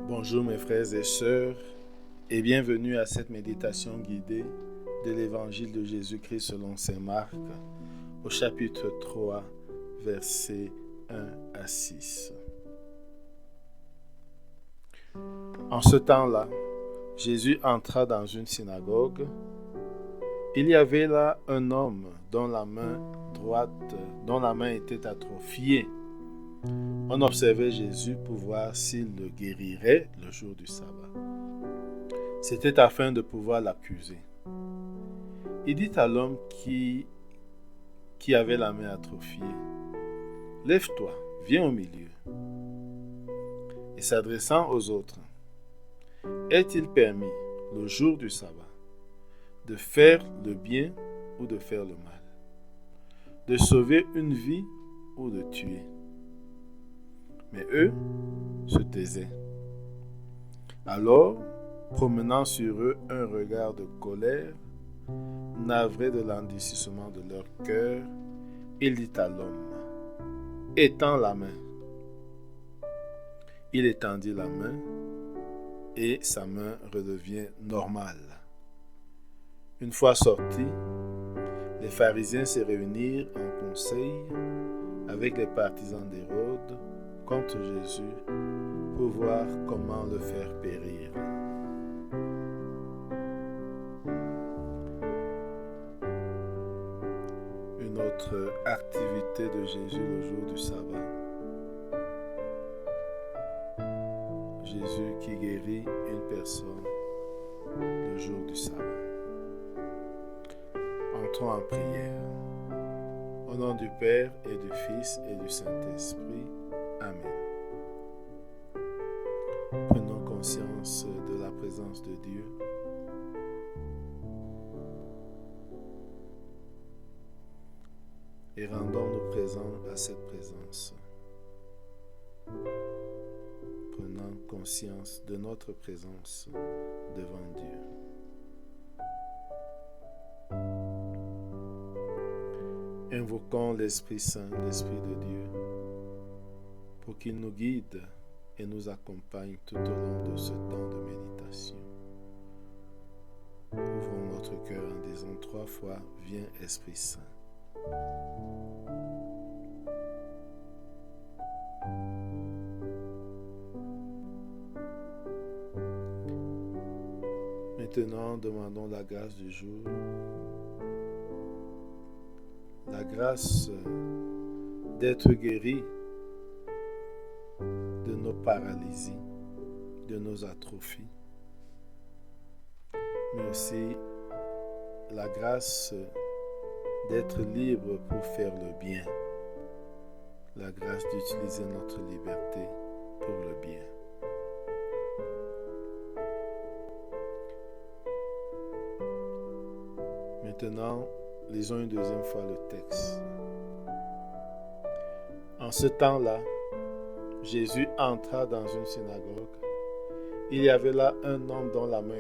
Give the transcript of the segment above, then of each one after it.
Bonjour mes frères et sœurs et bienvenue à cette méditation guidée de l'Évangile de Jésus-Christ selon saint Marc au chapitre 3 versets 1 à 6. En ce temps-là, Jésus entra dans une synagogue. Il y avait là un homme dont la main était atrophiée. On observait Jésus pour voir s'il le guérirait le jour du sabbat. C'était afin de pouvoir l'accuser. Il dit à l'homme qui avait la main atrophiée, « Lève-toi, viens au milieu. » Et s'adressant aux autres, « Est-il permis, le jour du sabbat, de faire le bien ou de faire le mal, de sauver une vie ou de tuer ?» Mais eux se taisaient. Alors, promenant sur eux un regard de colère, navré de l'endurcissement de leur cœur, il dit à l'homme, « Étends la main. » Il étendit la main et sa main redevient normale. Une fois sortis, les pharisiens se réunirent en conseil avec les partisans d'Hérode contre Jésus pour voir comment le faire périr. Une autre activité de Jésus le jour du sabbat. Jésus qui guérit une personne le jour du sabbat. Entrons en prière. Au nom du Père et du Fils et du Saint-Esprit. Amen. Prenons conscience de la présence de Dieu. Et rendons-nous présents à cette présence. Prenons conscience de notre présence devant Dieu. Invoquons l'Esprit Saint, l'Esprit de Dieu, pour qu'il nous guide et nous accompagne tout au long de ce temps de méditation. Ouvrons notre cœur en disant 3 fois « Viens Esprit Saint ». Maintenant, demandons la grâce du jour, la grâce d'être guéri de nos paralysies, de nos atrophies, mais aussi la grâce d'être libre pour faire le bien, la grâce d'utiliser notre liberté pour le bien. Maintenant, lisons une deuxième fois le texte. En ce temps-là, Jésus entra dans une synagogue. Il y avait là un homme dont la main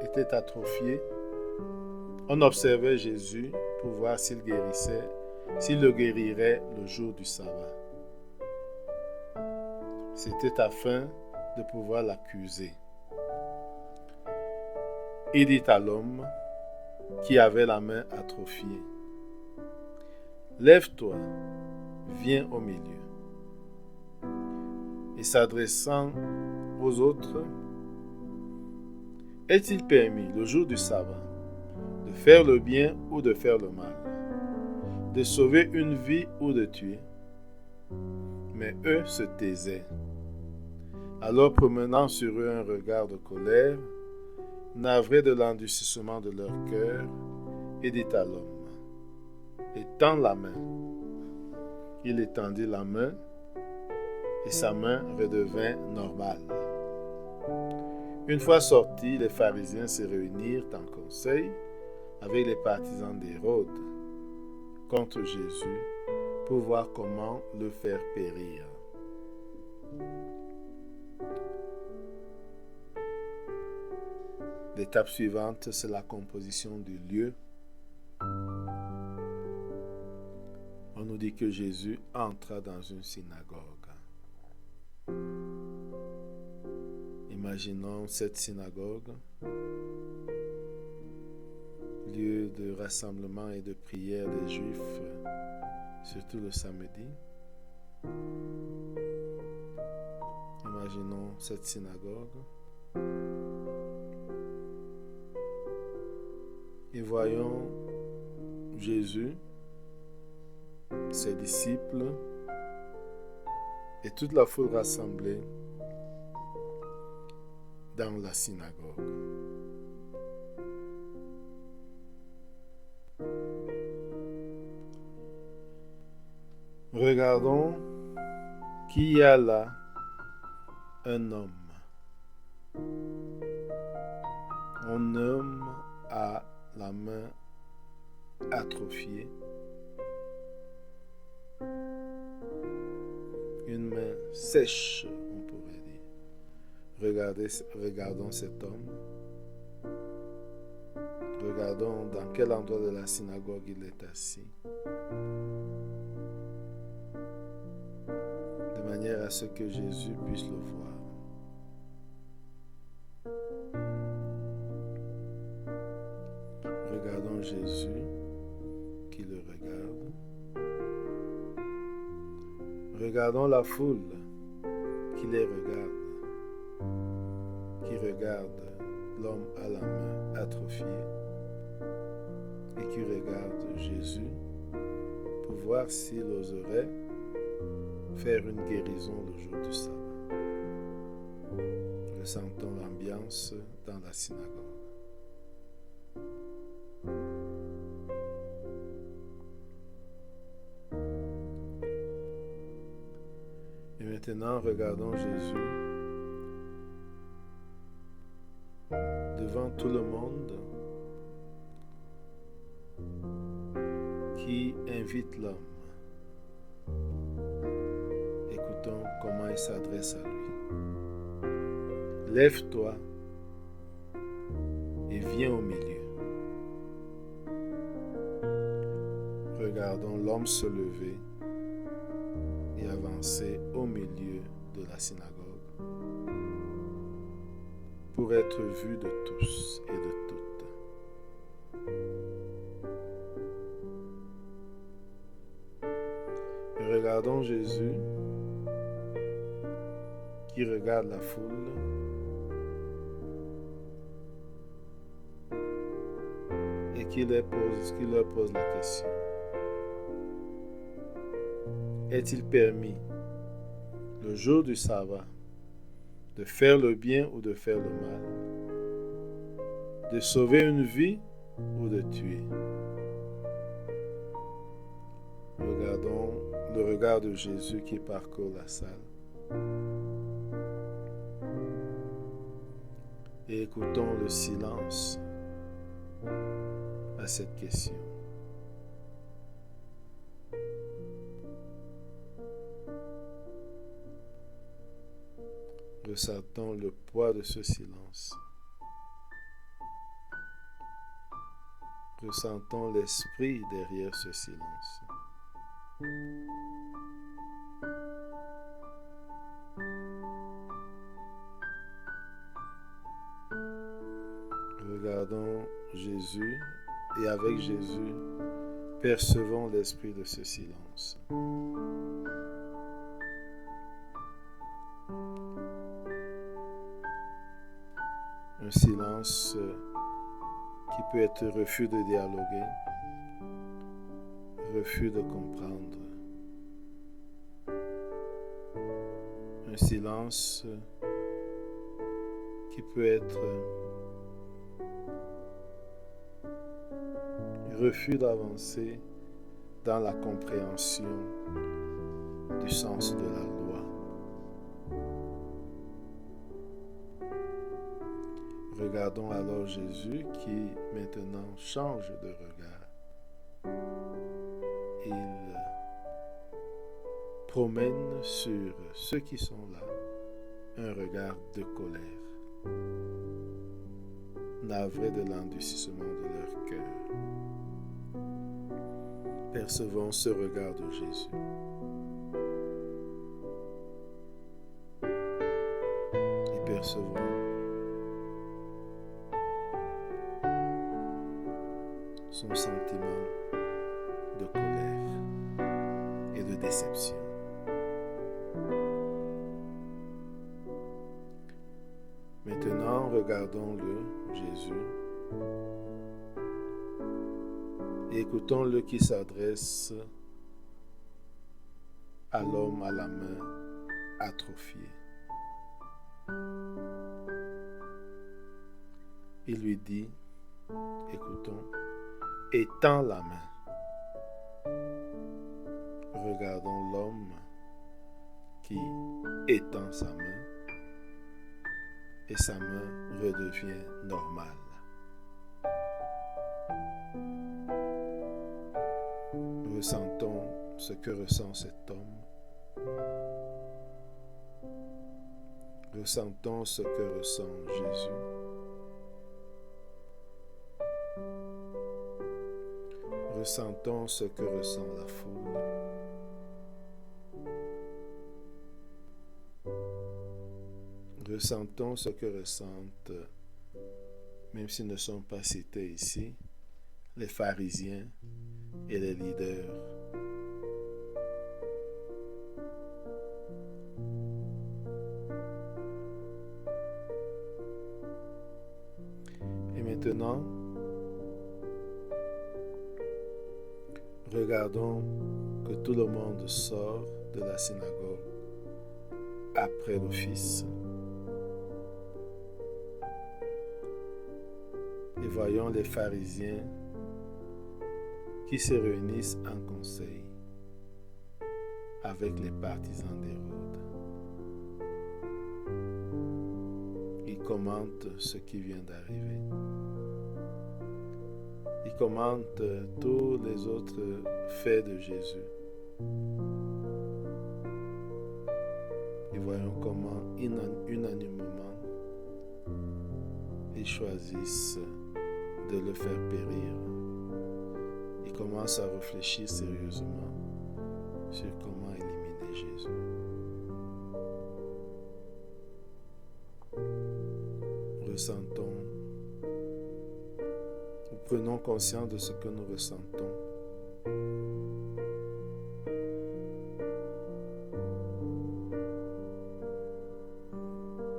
était atrophiée. On observait Jésus pour voir s'il le guérirait le jour du sabbat. C'était afin de pouvoir l'accuser. Il dit à l'homme qui avait la main atrophiée, « Lève-toi, viens au milieu. » Et s'adressant aux autres, « Est-il permis, le jour du sabbat, de faire le bien ou de faire le mal, de sauver une vie ou de tuer ?» Mais eux se taisaient. Alors, promenant sur eux un regard de colère, navré de l'endurcissement de leur cœur, il dit à l'homme, « Étends la main. » Il étendit la main et sa main redevint normale. Une fois sortis, les pharisiens se réunirent en conseil avec les partisans d'Hérode contre Jésus pour voir comment le faire périr. L'étape suivante, c'est la composition du lieu. On nous dit que Jésus entra dans une synagogue. Imaginons cette synagogue, lieu de rassemblement et de prière des Juifs, surtout le samedi. Imaginons cette synagogue et voyons Jésus, ses disciples et toute la foule rassemblée dans la synagogue. Regardons qu'il y a là un homme. Un homme a la main atrophiée, une main sèche, on pourrait dire. Regardons cet homme. Regardons dans quel endroit de la synagogue il est assis, de manière à ce que Jésus puisse le voir. Regardons Jésus qui le regarde. Regardons la foule qui les regarde, qui regarde l'homme à la main atrophiée et qui regarde Jésus pour voir s'il oserait faire une guérison le jour du sabbat. Ressentons l'ambiance dans la synagogue. Et maintenant, regardons Jésus devant tout le monde qui invite l'homme. Écoutons comment il s'adresse à lui. Lève-toi et viens au milieu. Regardons l'homme se lever et avancer au milieu de la synagogue pour être vu de tous et de toutes. Regardons Jésus qui regarde la foule et qui leur pose la question. Est-il permis, le jour du sabbat, de faire le bien ou de faire le mal, de sauver une vie ou de tuer? Regardons le regard de Jésus qui parcourt la salle et écoutons le silence à cette question. Ressentons le poids de ce silence. Ressentons l'esprit derrière ce silence. Regardons Jésus et avec Jésus, percevons l'esprit de ce silence. Un silence qui peut être refus de dialoguer, refus de comprendre. Un silence qui peut être refus d'avancer dans la compréhension du sens de la loi. Regardons alors Jésus qui maintenant change de regard. Il promène sur ceux qui sont là un regard de colère, navré de l'endurcissement de leur cœur. Percevons ce regard de Jésus. Et percevrons son sentiment de colère et de déception. Maintenant, regardons-le, Jésus, et écoutons-le qui s'adresse à l'homme à la main atrophiée. Il lui dit, écoutons, étends la main. Regardons l'homme qui étend sa main et sa main redevient normale. Ressentons ce que ressent cet homme. Ressentons ce que ressent Jésus. Ressentons ce que ressent la foule. Ressentons ce que ressentent, même s'ils ne sont pas cités ici, les pharisiens et les leaders. Et maintenant, regardons que tout le monde sort de la synagogue après l'office. Et voyons les pharisiens qui se réunissent en conseil avec les partisans d'Hérode. Ils commentent ce qui vient d'arriver. Ils commentent tous les autres faits de Jésus. Et voyons comment unanimement ils choisissent de le faire périr. Ils commencent à réfléchir sérieusement sur comment éliminer Jésus. Ressentons, ou prenons conscience de ce que nous ressentons.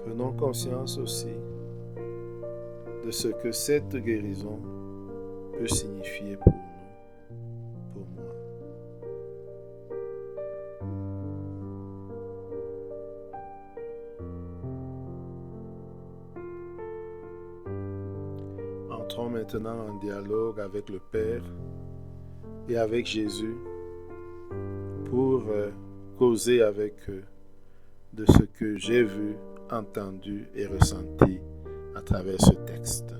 Prenons conscience aussi de ce que cette guérison peut signifier pour nous, pour moi. Entrons maintenant en dialogue avec le Père et avec Jésus pour causer avec eux de ce que j'ai vu, entendu et ressenti à travers ce texte.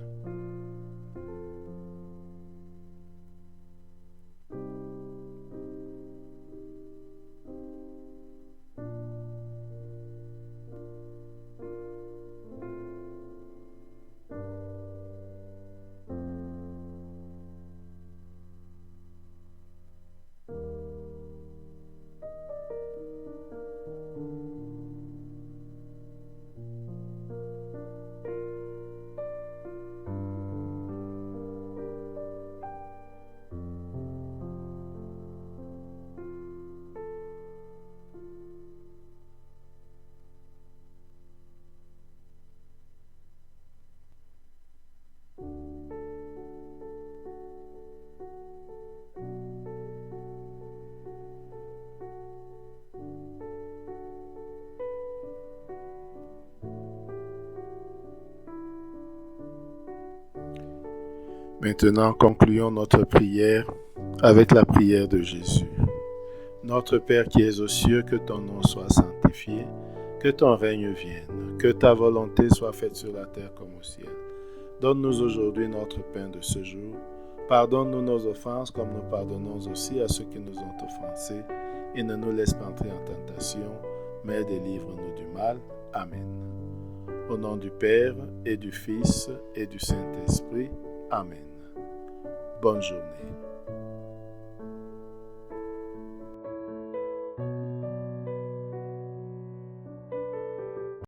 Maintenant, concluons notre prière avec la prière de Jésus. Notre Père qui es aux cieux, que ton nom soit sanctifié, que ton règne vienne, que ta volonté soit faite sur la terre comme au ciel. Donne-nous aujourd'hui notre pain de ce jour. Pardonne-nous nos offenses comme nous pardonnons aussi à ceux qui nous ont offensés. Et ne nous laisse pas entrer en tentation, mais délivre-nous du mal. Amen. Au nom du Père et du Fils et du Saint-Esprit. Amen. Bonne journée.